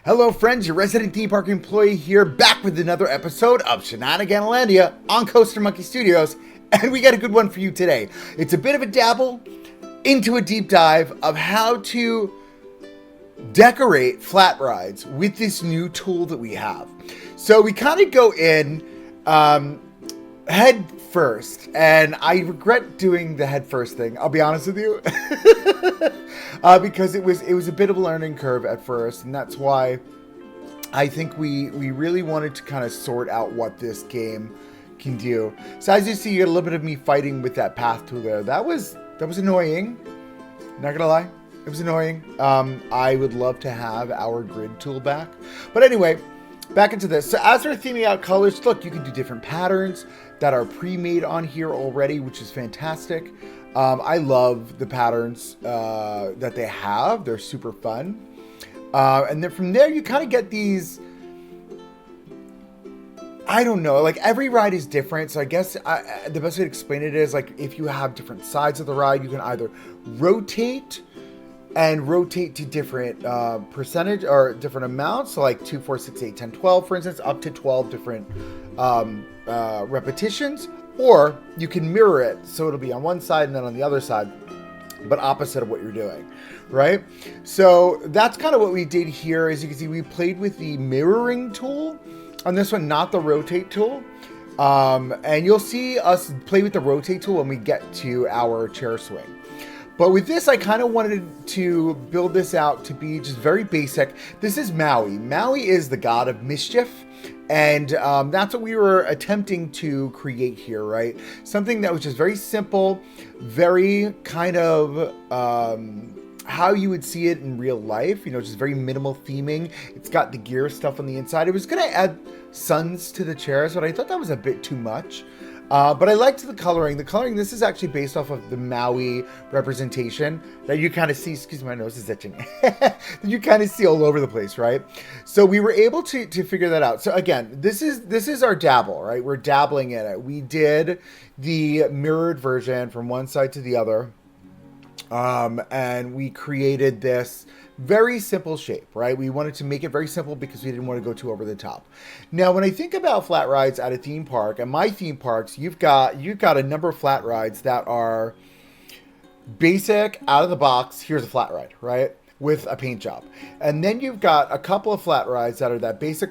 Hello friends, your resident theme park employee here, back with another episode of Shenaniganilandia on Coaster Monkey Studios, and we got a good one for you today. It's a bit of a dabble into a deep dive of how to decorate flat rides with this new tool that we have. So we kind of go in head first, and I regret doing the head first thing, I'll be honest with you. Because it was a bit of a learning curve at first, and that's why I think we really wanted to kind of sort out what this game can do. So as you see, you get a little bit of me fighting with that path tool there. That was annoying. Not gonna lie, it was annoying. I would love to have our grid tool back, but anyway, back into this. So as we're theming out colors, look, you can do different patterns that are pre-made on here already, which is fantastic. I love the patterns that they have. They're super fun. And then from there, you kind of get these, I don't know, like every ride is different. So I guess the best way to explain it is like if you have different sides of the ride, you can either rotate to different percentage or different amounts. So like 2, 4, 6, 8, 10, 12, for instance, up to 12 different repetitions. Or you can mirror it, so it'll be on one side and then on the other side, but opposite of what you're doing, right? So that's kind of what we did here. As you can see, we played with the mirroring tool on this one, not the rotate tool. And you'll see us play with the rotate tool when we get to our chair swing. But with this, I kind of wanted to build this out to be just very basic. This is Maui. Maui is the god of mischief. And that's what we were attempting to create here, right? Something that was just very simple, very kind of how you would see it in real life, you know, just very minimal theming. It's got the gear stuff on the inside. It was going to add suns to the chairs, but I thought that was a bit too much. But I liked the coloring. The coloring, this is actually based off of the Maui representation that you kind of see, excuse me, my nose is itching, that you kind of see all over the place, right? So we were able to figure that out. So again, this is our dabble, right? We're dabbling in it. We did the mirrored version from one side to the other. And we created this very simple shape, right? We wanted to make it very simple because we didn't want to go too over the top. Now, when I think about flat rides at a theme park, and my theme parks, you've got a number of flat rides that are basic, out of the box. Here's a flat ride, right? With a paint job. And then you've got a couple of flat rides that are that basic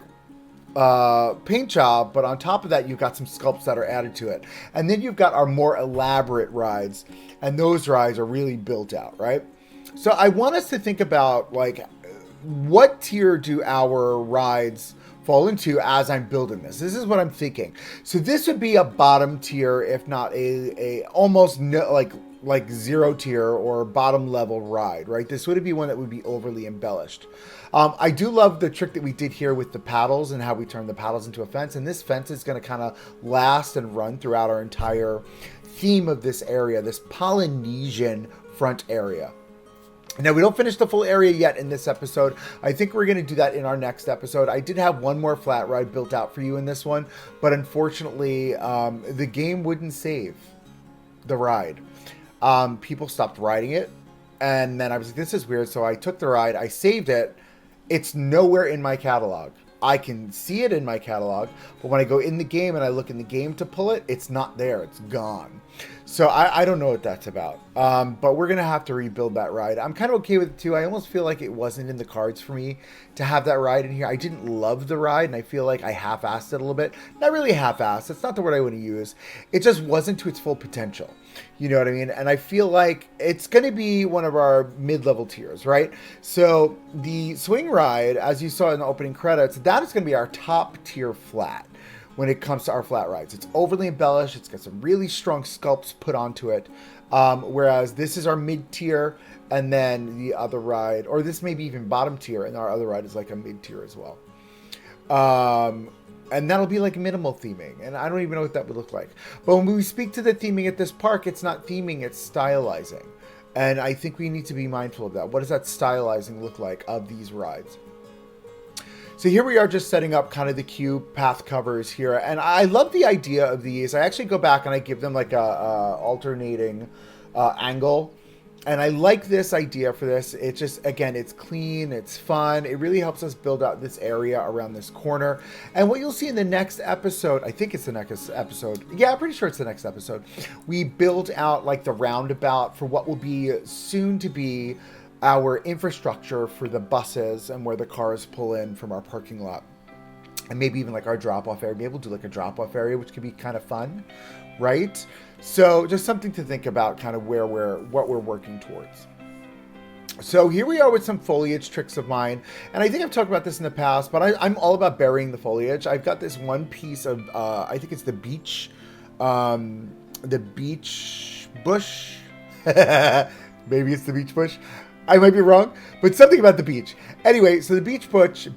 paint job, but on top of that, you've got some sculpts that are added to it. And then you've got our more elaborate rides, and those rides are really built out, right? So I want us to think about like what tier do our rides fall into as I'm building this. This is what I'm thinking. So this would be a bottom tier, if not a almost no, like 0 tier or bottom level ride, right? This would be one that would be overly embellished. I do love the trick that we did here with the paddles and how we turned the paddles into a fence. And this fence is going to kind of last and run throughout our entire theme of this area, this Polynesian front area. Now, we don't finish the full area yet in this episode. I think we're going to do that in our next episode. I did have one more flat ride built out for you in this one, but unfortunately, the game wouldn't save the ride. People stopped riding it, and then I was like, this is weird, so I took the ride, I saved it. It's nowhere in my catalog. I can see it in my catalog, but when I go in the game and I look in the game to pull it, it's not there. It's gone. So I don't know what that's about. But we're going to have to rebuild that ride. I'm kind of okay with it too. I almost feel like it wasn't in the cards for me to have that ride in here. I didn't love the ride, and I feel like I half-assed it a little bit. Not really half-assed. That's not the word I want to use. It just wasn't to its full potential. You know what I mean? And I feel like it's going to be one of our mid-level tiers, right? So the swing ride, as you saw in the opening credits, that is going to be our top tier flat when it comes to our flat rides. It's overly embellished. It's got some really strong sculpts put onto it. Whereas this is our mid-tier, and then the other ride, or this may be even bottom tier, and our other ride is like a mid-tier as well. And that'll be like minimal theming, and I don't even know what that would look like. But when we speak to the theming at this park, it's not theming, it's stylizing. And I think we need to be mindful of that. What does that stylizing look like of these rides? So here we are just setting up kind of the queue path covers here. And I love the idea of these. I actually go back and I give them like a alternating angle And I like this idea for this. It's just, again, it's clean, it's fun. It really helps us build out this area around this corner. And what you'll see in the next episode, I think it's the next episode. Yeah, I'm pretty sure it's the next episode. We build out like the roundabout for what will be soon to be our infrastructure for the buses and where the cars pull in from our parking lot. And maybe even like our drop-off area. Maybe we'll do like a drop-off area, which could be kind of fun, right? So just something to think about, kind of what we're working towards. So here we are with some foliage tricks of mine. And I think I've talked about this in the past, but I'm all about burying the foliage. I've got this one piece of, I think it's the beech bush. Maybe it's the beech bush. I might be wrong, but something about the beech. Anyway, so the beech bush,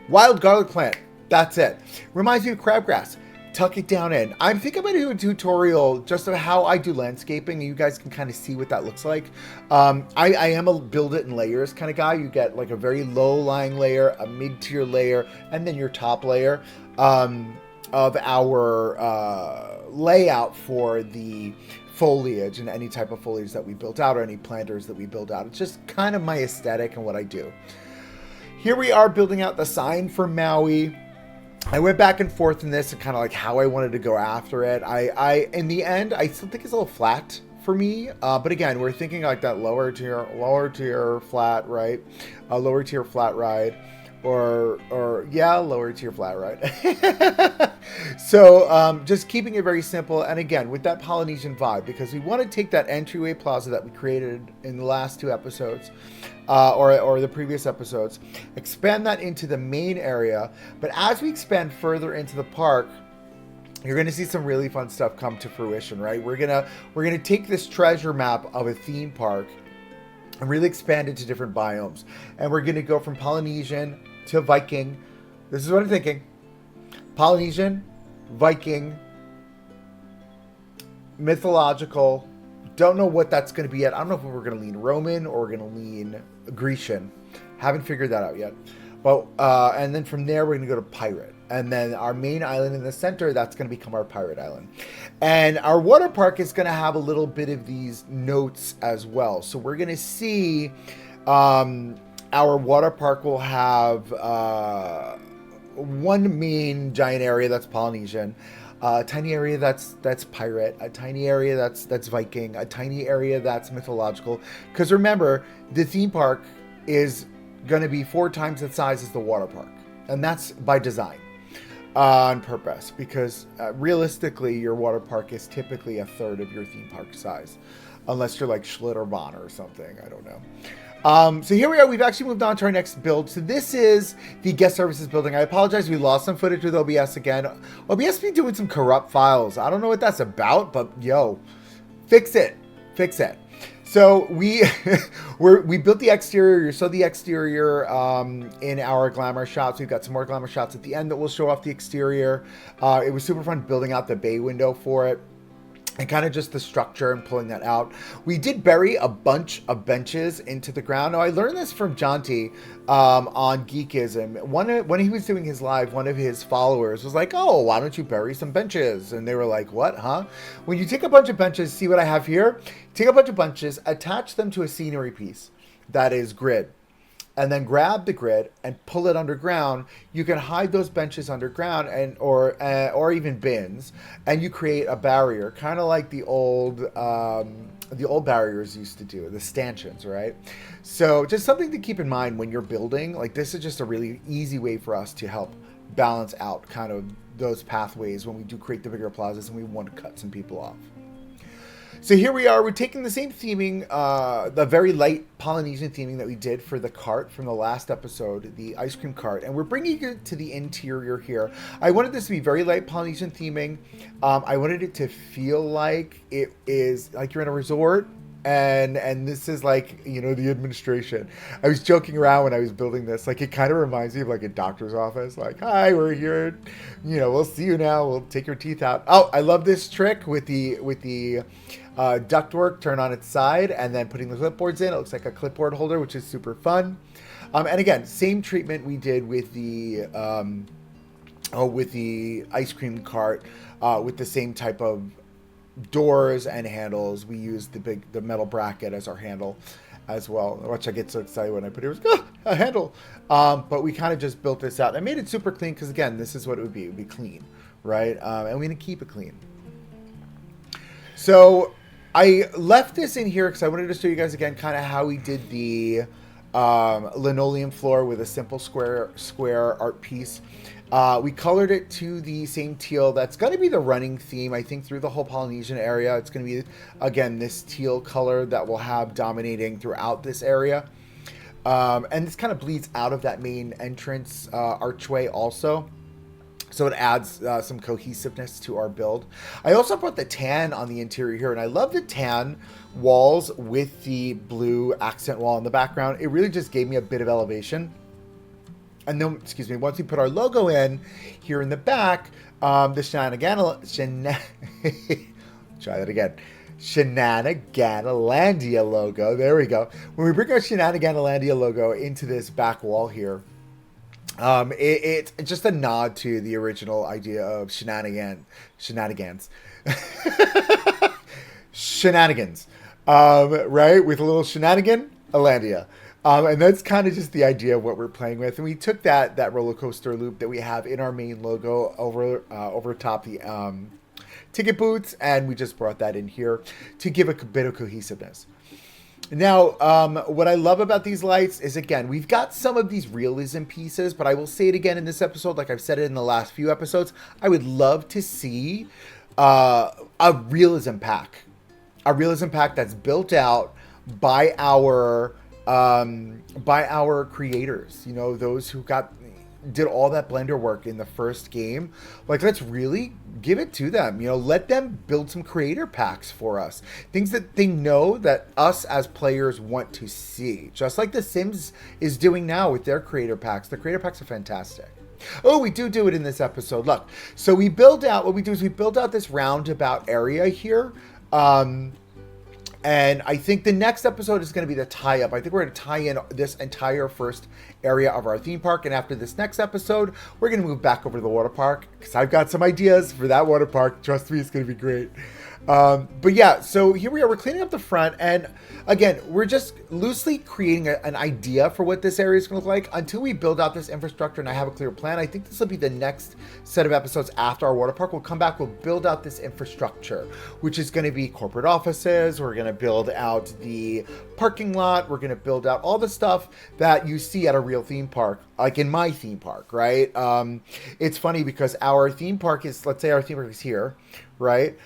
wild garlic plant. That's it. Reminds me of crabgrass. Tuck it down in. I'm thinking about doing a tutorial just of how I do landscaping, and you guys can kind of see what that looks like. I am a build it in layers kind of guy. You get like a very low-lying layer, a mid-tier layer, and then your top layer of our layout for the foliage and any type of foliage that we built out or any planters that we build out. It's just kind of my aesthetic and what I do. Here we are building out the sign for Maui. I went back and forth in this and kind of like how I wanted to go after it. I in the end, I still think it's a little flat for me. But again, we're thinking like that lower tier flat, right? A lower tier flat ride. Or yeah, lower tier flat ride. So just keeping it very simple. And again, with that Polynesian vibe, because we want to take that entryway plaza that we created in the last two episodes, or the previous episodes, expand that into the main area. But as we expand further into the park, you're going to see some really fun stuff come to fruition, right? We're gonna take this treasure map of a theme park and really expand it to different biomes. And we're going to go from Polynesian to Viking. This is what I'm thinking. Polynesian, Viking, mythological. Don't know what that's going to be yet. I don't know if we're going to lean Roman or we're going to lean Grecian. Haven't figured that out yet. But and then from there, we're going to go to pirate. And then our main island in the center, that's going to become our pirate island. And our water park is going to have a little bit of these notes as well. So we're going to see our water park will have one main giant area that's Polynesian, a tiny area that's pirate, a tiny area that's Viking, a tiny area that's mythological. Because remember, the theme park is going to be 4 times the size as the water park. And that's by design. On purpose, because realistically, your water park is typically a third of your theme park size, unless you're like Schlitterbahn or something. I don't know. So here we are. We've actually moved on to our next build. So this is the guest services building. I apologize. We lost some footage with OBS again. OBS been doing some corrupt files. I don't know what that's about, but yo, fix it. Fix it. So we built the exterior. You saw the exterior in our glamour shots. We've got some more glamour shots at the end that will show off the exterior. It was super fun building out the bay window for it. And kind of just the structure and pulling that out. We did bury a bunch of benches into the ground. Now, I learned this from Jonty on Geekism. When he was doing his live, one of his followers was like, oh, why don't you bury some benches? And they were like, what, huh? When you take a bunch of benches, see what I have here? Take a bunch of benches, attach them to a scenery piece that is grid. And then grab the grid and pull it underground. You can hide those benches underground or even bins, and you create a barrier, kind of like the old barriers used to do, the stanchions, right? So just something to keep in mind when you're building. Like, this is just a really easy way for us to help balance out kind of those pathways when we do create the bigger plazas and we want to cut some people off. So here we are. We're taking the same theming, the very light Polynesian theming that we did for the cart from the last episode, the ice cream cart, and we're bringing it to the interior here. I wanted this to be very light Polynesian theming. I wanted it to feel like it is like you're in a resort. And this is like, you know, the administration. I was joking around when I was building this. Like, it kind of reminds me of like a doctor's office. Like, hi, we're here. You know, we'll see you now. We'll take your teeth out. Oh, I love this trick with the ductwork turn on its side and then putting the clipboards in. It looks like a clipboard holder, which is super fun. And again, same treatment we did with the ice cream cart with the same type of doors and handles. We use the metal bracket as our handle as well, which I get so excited when I put it. A handle. But we kind of just built this out. I made it super clean because, again, this is what it would be. It would be clean, right? And we're going to keep it clean. So I left this in here because I wanted to show you guys again kind of how we did the linoleum floor with a simple square art piece. We colored it to the same teal. That's going to be the running theme, I think, through the whole Polynesian area. It's going to be, again, this teal color that we'll have dominating throughout this area. And this kind of bleeds out of that main entrance archway also. So it adds some cohesiveness to our build. I also put the tan on the interior here, and I love the tan walls with the blue accent wall in the background. It really just gave me a bit of elevation. And then, excuse me, once we put our logo in here in the back, the Shenaniganilandia logo. There we go. When we bring our Shenaniganilandia logo into this back wall here, it's just a nod to the original idea of shenanigans, right? With a little Shenaniganilandia. And that's kind of just the idea of what we're playing with. And we took that roller coaster loop that we have in our main logo over top the ticket booths, and we just brought that in here to give a bit of cohesiveness. Now, what I love about these lights is, again, we've got some of these realism pieces, but I will say it again in this episode, like I've said it in the last few episodes, I would love to see a realism pack. A realism pack that's built out by our creators, you know, those who did all that Blender work in the first game. Like, let's really give it to them, you know, let them build some creator packs for us, things that they know that us as players want to see, just like The Sims is doing now with their creator packs. The creator packs are fantastic. Oh, we do it in this episode. Look, so we build out, what we do is we build out this roundabout area here. And I think the next episode is going to be the tie-up. I think we're going to tie in this entire first area of our theme park. And after this next episode, we're going to move back over to the water park, because I've got some ideas for that water park. Trust me, it's going to be great. But yeah, so here we are. We're cleaning up the front. And again, we're just loosely creating an idea for what this area is going to look like until we build out this infrastructure and I have a clear plan. I think this will be the next set of episodes after our water park. We'll come back, we'll build out this infrastructure, which is going to be corporate offices. We're going to build out the parking lot. We're going to build out all the stuff that you see at a real theme park, like in my theme park, right? It's funny because our theme park is, let's say our theme park is here, right?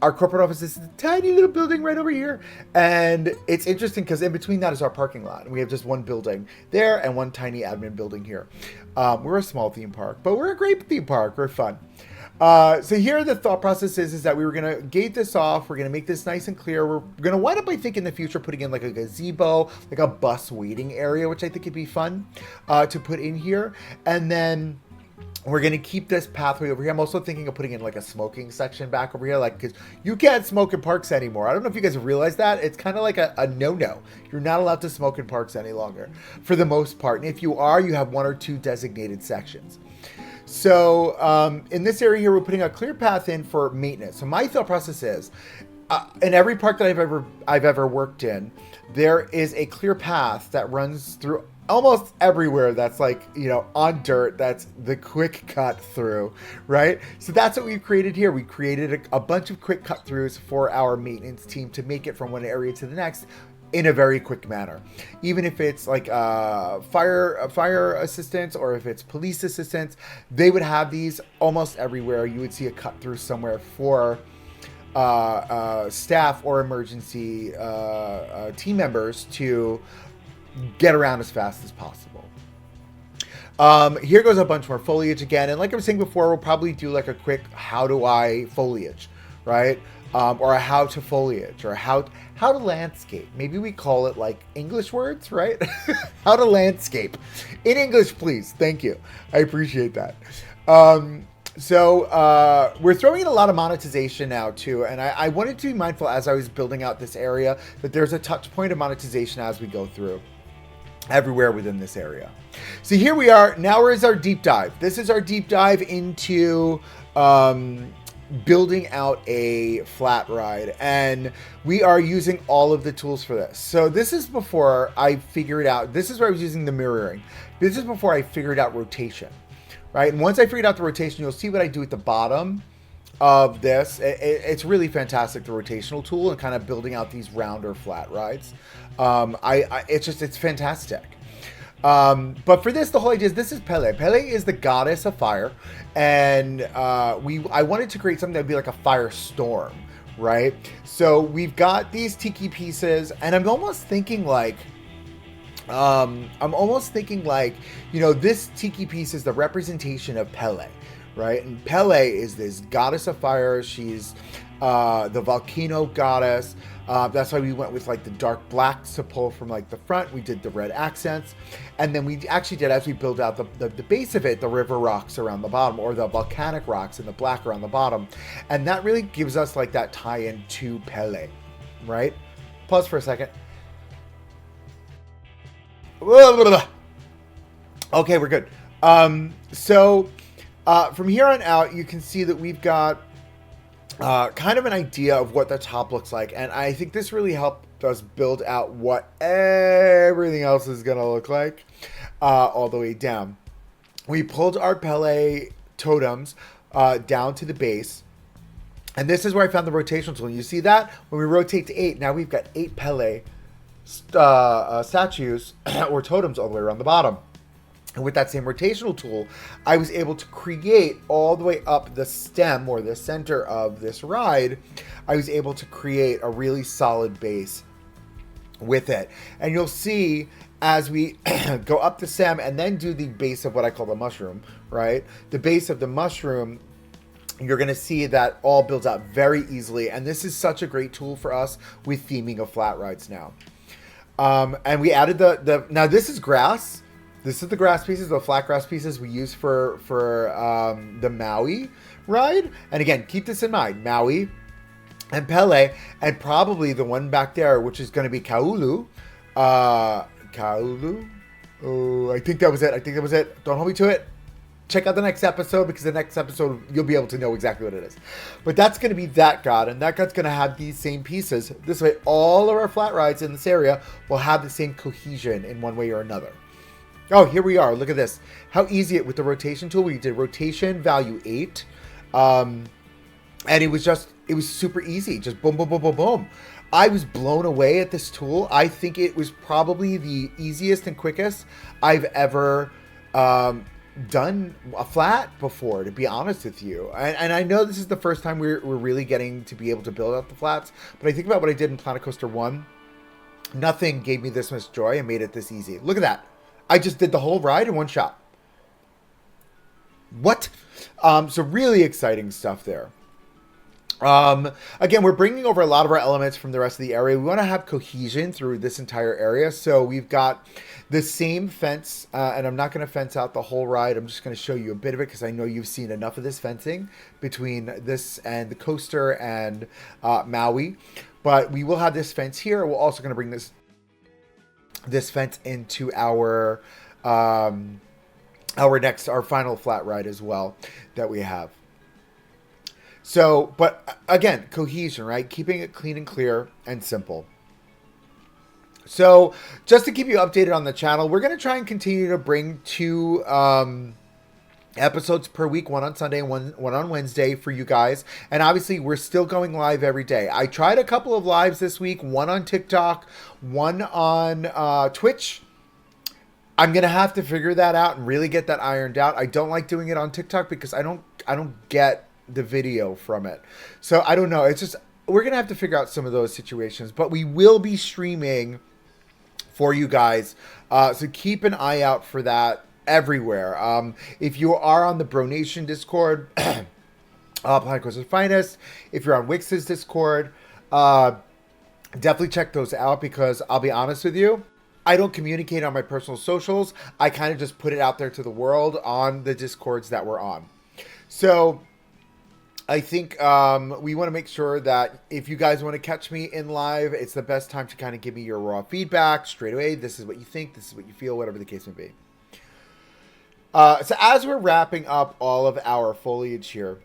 Our corporate office is a tiny little building right over here. And it's interesting because in between that is our parking lot. And we have just one building there and one tiny admin building here. We're a small theme park, but we're a great theme park. We're fun. So here the thought process is that we were going to gate this off. We're going to make this nice and clear. We're going to wind up, I think, in the future, putting in like a gazebo, like a bus waiting area, which I think would be fun to put in here. And then we're going to keep this pathway over here. I'm also thinking of putting in like a smoking section back over here, like, because you can't smoke in parks anymore. I don't know if you guys realize that. It's kind of like a no-no. You're not allowed to smoke in parks any longer for the most part. And if you are, you have one or two designated sections. So in this area here, we're putting a clear path in for maintenance. So my thought process is, in every park that I've ever worked in, there is a clear path that runs through almost everywhere that's like, you know, on dirt. That's the quick cut through, right? So that's what we've created here. We created a bunch of quick cut throughs for our maintenance team to make it from one area to the next in a very quick manner. Even if it's like fire assistants or if it's police assistants, they would have these almost everywhere. You would see a cut through somewhere for staff or emergency team members to get around as fast as possible. Here goes a bunch more foliage again. And like I was saying before, we'll probably do like a quick how do I foliage, right? Or a how to foliage, or how to landscape. Maybe we call it like English words, right? How to landscape. In English, please. Thank you. I appreciate that. So we're throwing in a lot of monetization now too. And I wanted to be mindful as I was building out this area that there's a touch point of monetization as we go through everywhere within this area. So here we are. Now is our deep dive. This is our deep dive into building out a flat ride, and we are using all of the tools for this. So this is before I figured out, this is where I was using the mirroring. This is before I figured out rotation, right? And once I figured out the rotation, you'll see what I do at the bottom of this. It's really fantastic, the rotational tool, and kind of building out these rounder flat rides. It's fantastic. But for this, the whole idea is, this is Pele. Pele is the goddess of fire, and I wanted to create something that would be like a firestorm, right? So we've got these tiki pieces, and I'm almost thinking like, this tiki piece is the representation of Pele, right? And Pele is this goddess of fire. She's the volcano goddess. That's why we went with like the dark blacks to pull from like the front. We did the red accents. And then we actually did, as we build out the base of it, the river rocks around the bottom, or the volcanic rocks and the black around the bottom. And that really gives us like that tie-in to Pele, right? Pause for a second. Okay, we're good. So from here on out, you can see that we've got kind of an idea of what the top looks like, and I think this really helped us build out what everything else is going to look like all the way down. We pulled our Pele totems down to the base, and this is where I found the rotational tool. And you see that when we rotate to 8, now we've got 8 Pele statues or totems all the way around the bottom. And with that same rotational tool, I was able to create all the way up the stem, or the center of this ride. I was able to create a really solid base with it. And you'll see as we go up the stem and then do the base of what I call the mushroom, right? The base of the mushroom, you're going to see that all builds out very easily. And this is such a great tool for us with theming of flat rides now. And we added now this is grass. This is the grass pieces, the flat grass pieces we use for the Maui ride. And again, keep this in mind, Maui and Pele, and probably the one back there, which is going to be Kaulu. Kaulu? Oh, I think that was it. Don't hold me to it. Check out the next episode, because the next episode, you'll be able to know exactly what it is. But that's going to be that god, and that god's going to have these same pieces. This way, all of our flat rides in this area will have the same cohesion in one way or another. Oh, here we are. Look at this. How easy it with the rotation tool. We did rotation value 8. And it was super easy. Just boom, boom, boom, boom, boom. I was blown away at this tool. I think it was probably the easiest and quickest I've ever done a flat before, to be honest with you. And I know this is the first time we're really getting to be able to build out the flats. But I think about what I did in Planet Coaster 1. Nothing gave me this much joy and made it this easy. Look at that. I just did the whole ride in one shot. What? So really exciting stuff there. Again, we're bringing over a lot of our elements from the rest of the area. We want to have cohesion through this entire area. So we've got the same fence, and I'm not going to fence out the whole ride. I'm just going to show you a bit of it, because I know you've seen enough of this fencing between this and the coaster and Maui. But we will have this fence here. We're also going to bring this fence into our final flat ride as well that we have. So, but again, cohesion, right? Keeping it clean and clear and simple. So just to keep you updated on the channel, we're going to try and continue to bring 2 episodes per week, one on Sunday and one on Wednesday for you guys. And obviously we're still going live every day. I tried a couple of lives this week, one on TikTok, one on Twitch. I'm going to have to figure that out and really get that ironed out. I don't like doing it on TikTok because I don't get the video from it. So I don't know. It's just, we're going to have to figure out some of those situations, but we will be streaming for you guys. So keep an eye out for that everywhere. If you are on the Bro Nation Discord, Planet Coaster's Finest, if you're on Wix's Discord, definitely check those out, because I'll be honest with you, I don't communicate on my personal socials. I kind of just put it out there to the world on the Discords that we're on. So I think we want to make sure that if you guys want to catch me in live, it's the best time to kind of give me your raw feedback straight away. This is what you think. This is what you feel, whatever the case may be. So as we're wrapping up all of our foliage here,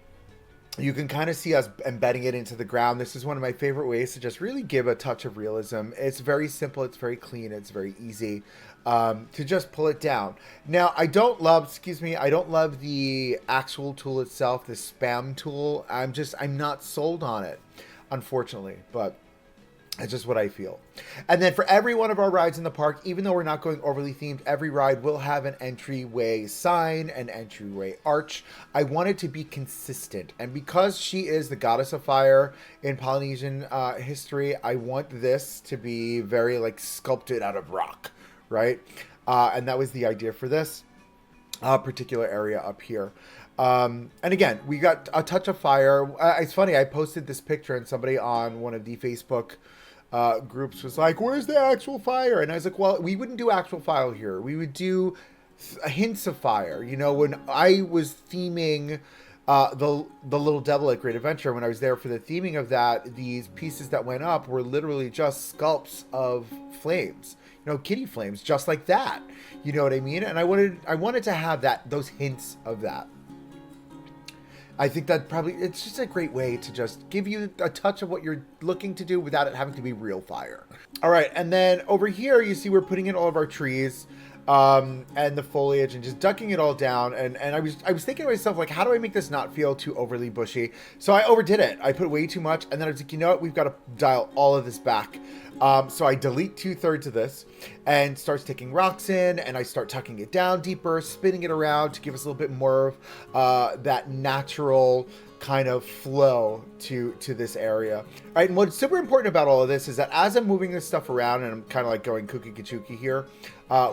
You can kind of see us embedding it into the ground. This is one of my favorite ways to just really give a touch of realism. It's very simple, it's very clean, it's very easy to just pull it down. Now, I don't love, excuse me, I don't love the actual tool itself, the spam tool. I'm not sold on it, unfortunately, but it's just what I feel. And then for every one of our rides in the park, even though we're not going overly themed, every ride will have an entryway sign, an entryway arch. I want it to be consistent. And because she is the goddess of fire in Polynesian history, I want this to be very like sculpted out of rock, right? And that was the idea for this particular area up here. And again, we got a touch of fire. It's funny, I posted this picture and somebody on one of the Facebook groups was like, where's the actual fire? And I was like, well, we wouldn't do actual fire here. We would do hints of fire. You know, when I was theming the Little Devil at Great Adventure, when I was there for the theming of that, these pieces that went up were literally just sculpts of flames. You know, kitty flames, just like that. You know what I mean? And I wanted to have those hints of that. I think that it's just a great way to just give you a touch of what you're looking to do without it having to be real fire. All right, and then over here, you see we're putting in all of our trees and the foliage and just ducking it all down. And I was thinking to myself, like, how do I make this not feel too overly bushy? So I overdid it. I put way too much, and then I was like, you know what? We've got to dial all of this back. So I delete 2/3 of this and start sticking rocks in, and I start tucking it down deeper, spinning it around to give us a little bit more of that natural kind of flow to this area. All right, and what's super important about all of this is that as I'm moving this stuff around, and I'm kind of like going kooky kachuki here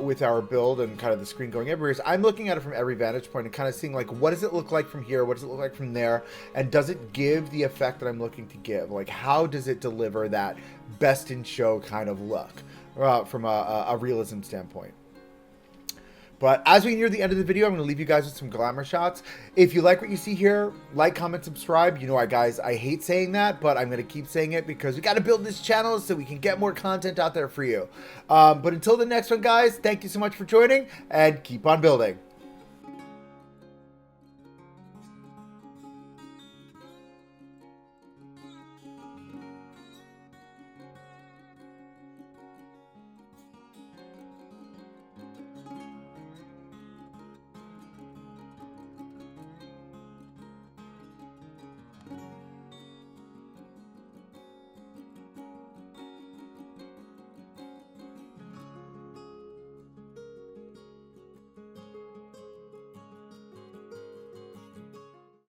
with our build and kind of the screen going everywhere, so I'm looking at it from every vantage point and kind of seeing like, what does it look like from here? What does it look like from there? And does it give the effect that I'm looking to give? Like, how does it deliver that best in show kind of look from a realism standpoint? But as we near the end of the video, I'm going to leave you guys with some glamour shots. If you like what you see here, like, comment, subscribe. You know, guys, I hate saying that, but I'm going to keep saying it because we got to build this channel so we can get more content out there for you. But until the next one, guys, thank you so much for joining, and keep on building.